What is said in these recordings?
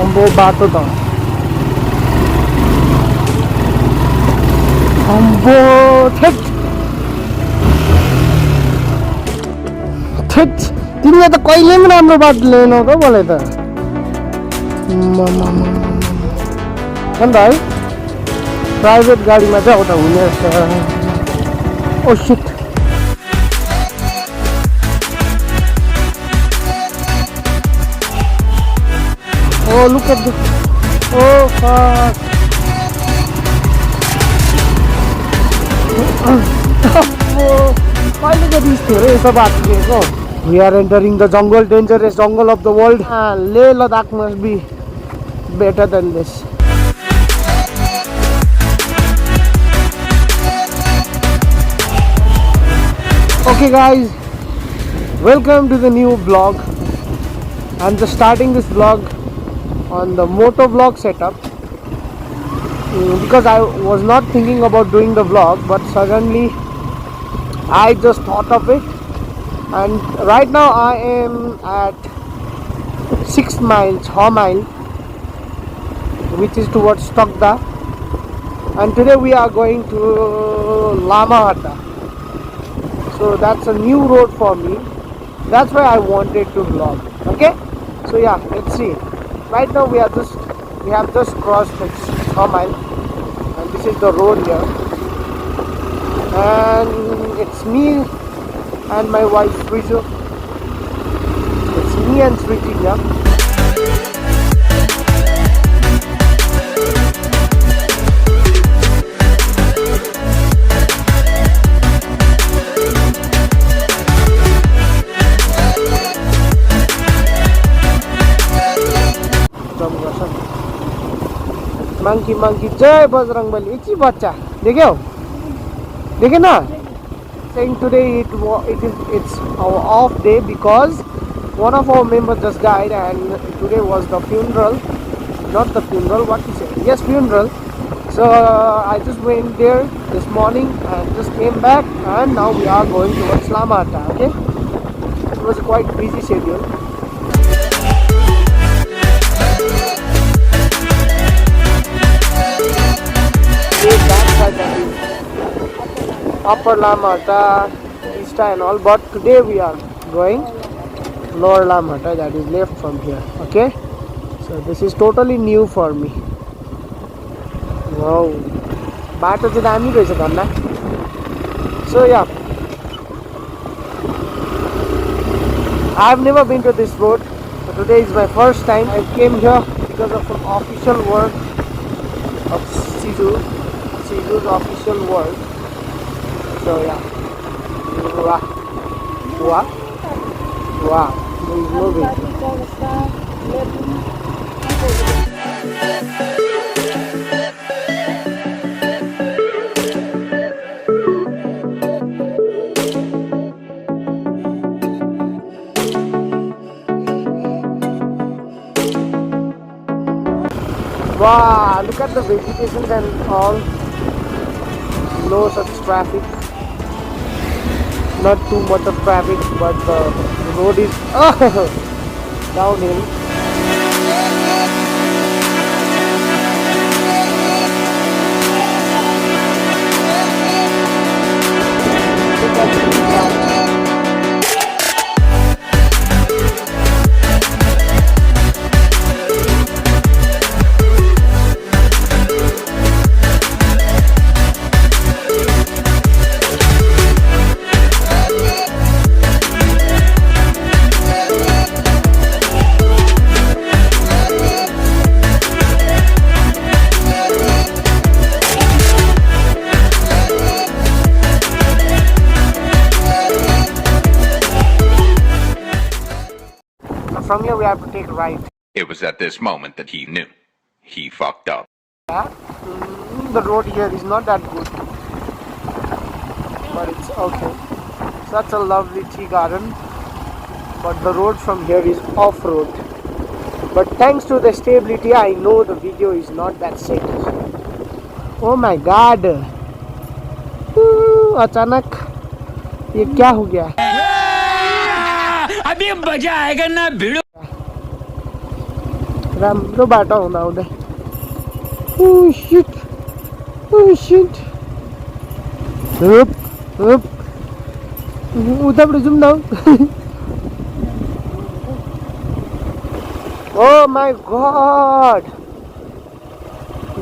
अम्बो बाटो त अम्बो ठेट ठेट तिमीले त कहिले पनि राम्रो बाटो ल्याएनौ त मलाई त अन्त है प्राइभेट गाडीमा चाहिँ आउँदा हुने रहेछ oh shit Oh, look at this. Oh, fuck. Why look at these two? We are entering the jungle, dangerous jungle of the world. Leh Ladakh must be better than this. Okay guys, welcome to the new vlog. I'm just starting this vlog on the motovlog setup because I was not thinking about doing the vlog, but suddenly I just thought of it, and right now I am at 6 miles, 6 mile, which is towards Stokda, and today we are going to Lamahatta. So that's a new road for me. That's why I wanted to vlog. Okay, so yeah, let's see. Right now we have just crossed the 6 mile, and this is the road here, and it's me and my wife Sriju. It's me and Sriju here. Monkey monkey jai bajrangbali ichi bacha dekhyo dekhe na saying today it's our off day because one of our members just died, and today was the funeral, not the funeral, what he said, yes, funeral. So I just went there this morning and just came back, and now we are going towards Lamahatta. Okay, it was a quite busy schedule. Upper Lamahatta, East and all, but today we are going Lower Lamahatta, that is left from here. Okay, so this is totally new for me. Wow, bato chai dami rahecha bhanna. So yeah, I have never been to this road, so today is my first time. I came here because of an official work of Siju's official work. So yeah, wow, there is no way. Wow, look at the vegetation and all. No such traffic. Not too much of traffic, but the road is downhill. From here we have to take a right. It was at this moment that he knew. He fucked up. Yeah, the road here is not that good, but it's okay. Such a lovely tea garden, but the road from here is off-road. But thanks to the stability, I know the video is not that safe. Oh my god! अचानक ये क्या हो गया? अभी मजा आएगा ना भिड़ो. राम्रो बाटो हुँदा हुँदै शिट शिट हुप हुप उताबाट जाउँ न ओ माय गॉड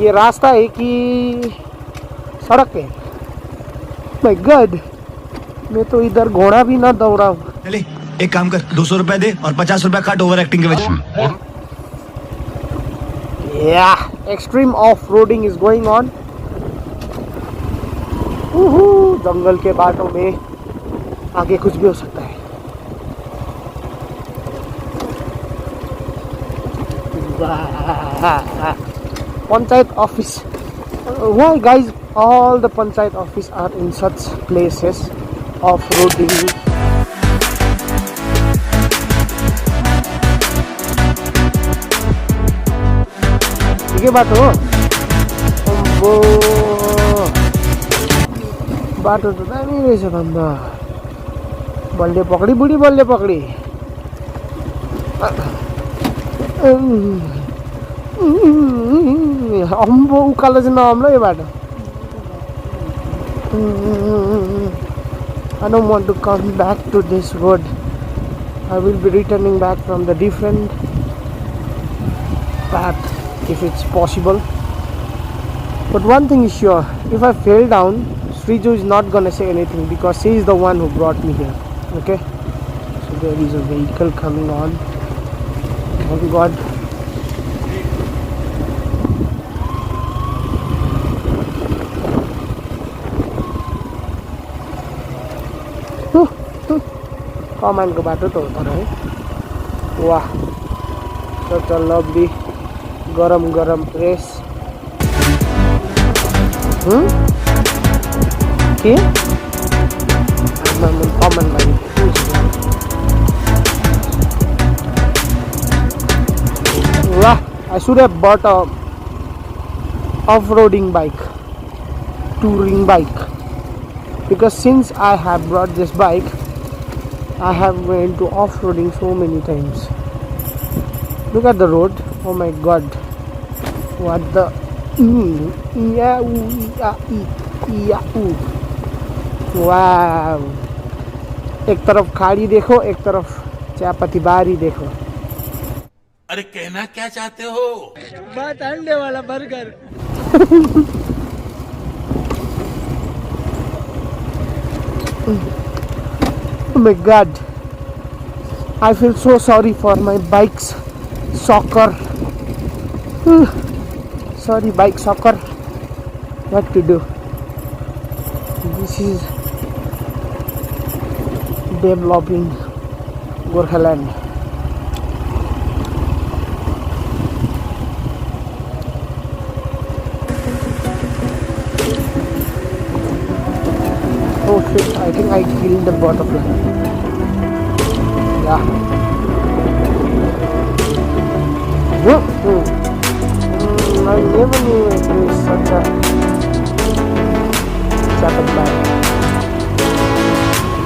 ये रास्ता है कि सड़क है माय गॉड मैं तो इधर घोड़ा भी ना दौड़ाऊं चले एक काम कर 200 रुपए दे और 50 रुपए काट ओवर एक्टिंग के वजह Yeah, extreme off-roading is going on. जंगल के बाटों में आगे कुछ भी हो सकता है. Panchayat office. Why guys? All the Panchayat office are in such places. Off-roading. के बाटो हो बाटो त दामी रहेछ त अन्त बल्ले पकडी बुढी बल्ले पकडी अम्बो उकालो चाहिँ नअम्लो यो बाटो I don't want to come back to this road. I will be returning back from the different path if it's possible. But one thing is sure, if I fall down, Sriju is not gonna say anything because she is the one who brought me here. Okay? So there is a vehicle coming on. Oh God. कमानको बाटो त हो तर है वाह such a lovely गरम गरम press के कमन भाइ वाह I should have bought a off-roading bike, touring bike, because since I have brought this bike I have went to off-roading so many times. Look at the road. Oh my God. What the wow. एक तरफ खाड़ी देखो एक तरफ चायपत्ती बारी देखो. अरे कहना क्या चाहते हो? बात अंडे वाला burger. Oh my God. I feel so sorry for my bike's soccer. Sorry bike soccer. What to do? This is developing Gorkhaland. Oh shit, I think I killed the butterfly. Yeah. I never knew it was such a bad.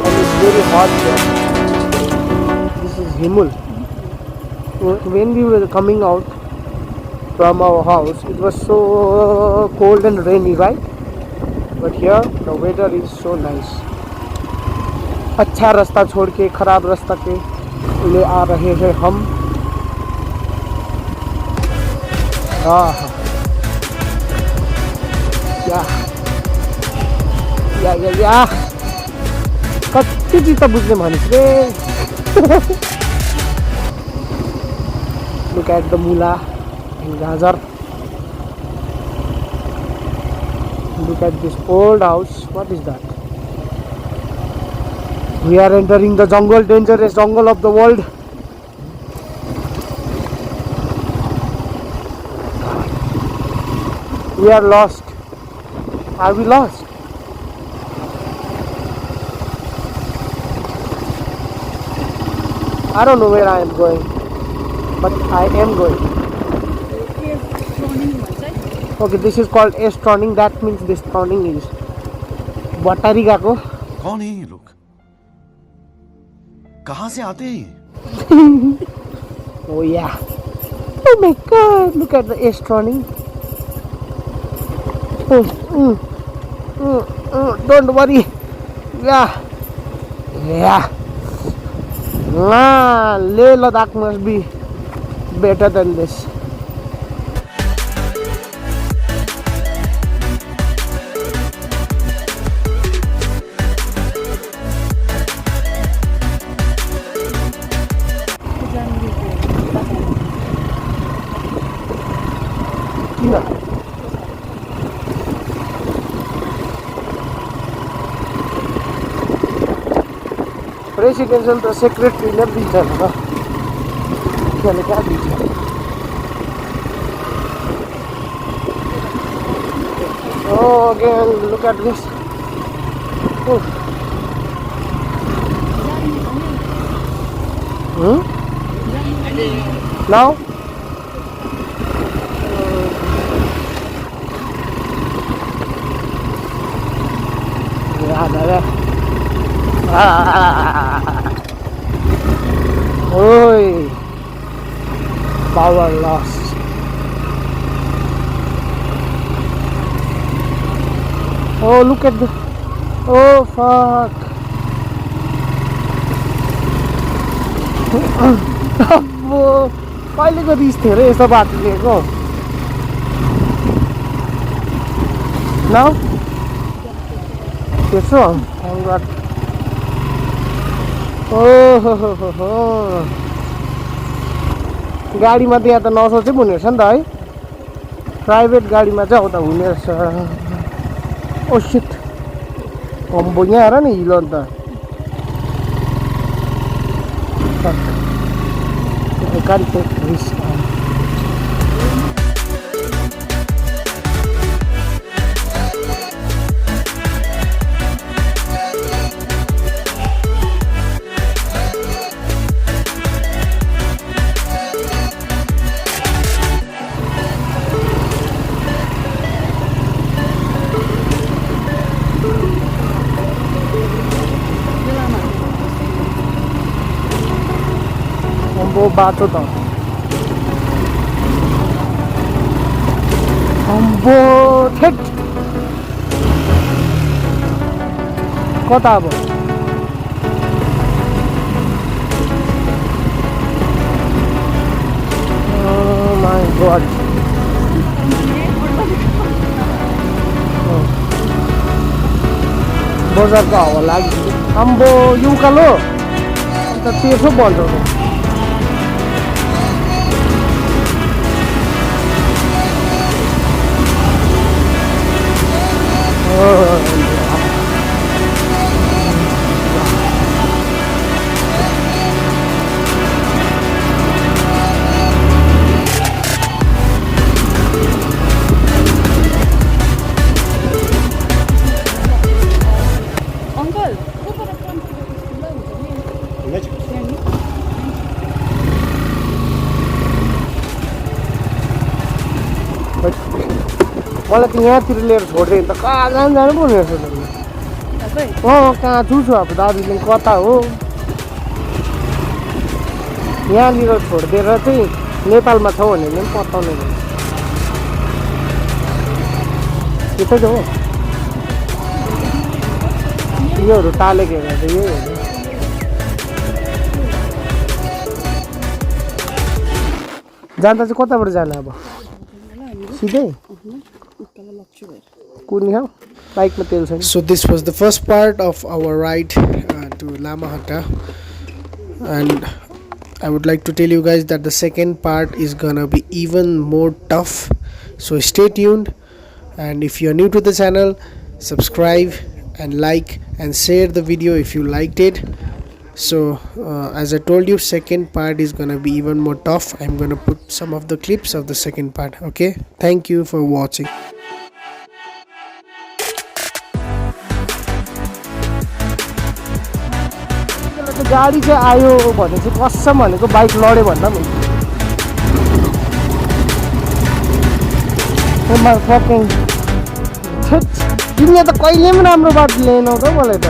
And it's very hot here. This is Himul. When we were coming out from our house, it was so cold and rainy, right? But here the weather is so nice. अच्छा रास्ता छोड़ के खराब रास्ता के ले आ रहे हैं हम. या कति चित्त बुझ्ने मानिस रे. Look at the mula and gajar. Look at this old house. What is that? We are entering the jungle, dangerous jungle of the world. We are lost. Are we lost? I don't know where I am going, but I am going. Okay, this is called S-turning. That means this turning is Batari gako. कौन है ये लोग? कहाँ से आते हैं? Oh yeah. Oh my god, look at the astronomy. Don't worry. Yeah. Leh Ladakh must be better than this. Presidential the secretary ne दिन्छ होला किनभने कहाँ दिन्छ Oh, again, look at this. Now? Oi, power loss. Oh, look at the. Oh, fuck. कहिलेको रिस थियो र यस्तो बाटो लिएको नाउ त्यसो थ्याङ्क गड ओहो गाडीमा त यहाँ त नसोचे पनि हुने रहेछ नि त है प्राइभेट गाडीमा चाहिँ आउँदा हुने रहेछ ओ शिट कम्बो यहाँ हेर नि हिलो अन्त I can't take risk. बाटो त अम्बो ठेट कता अब माय गॉड बजारको हावा लाग्यो अम्बो यो उकालो अन्त त्यसो बन्द हो मलाई त यहाँतिर लिएर छोड्दै त कहाँ जानु पर्ने रहेछ कहाँ छु अब दार्जिलिङ कता हो यहाँनिर छोडिदिएर चाहिँ नेपालमा छौ भने पनि पत्ताउने त्यतै त हो योहरू टालेको हेरेर चाहिँ यही हो जाँदा चाहिँ कताबाट जाने अब सिधै So this was the first part of our ride to Lamahatta, and I would like to tell you guys that the second part is gonna be even more tough, so stay tuned. And if you are new to the channel, subscribe and like and share the video if you liked it. So as I told you, second part is gonna be even more tough. I'm gonna put some of the clips of the second part. Okay, thank you for watching. गाडी चाहिँ आयो भने चाहिँ कसम भनेको bike लड्यो भन्दा पनि तिमीले त कहिले पनि राम्रो बाटो ल्याएनौ त मलाई त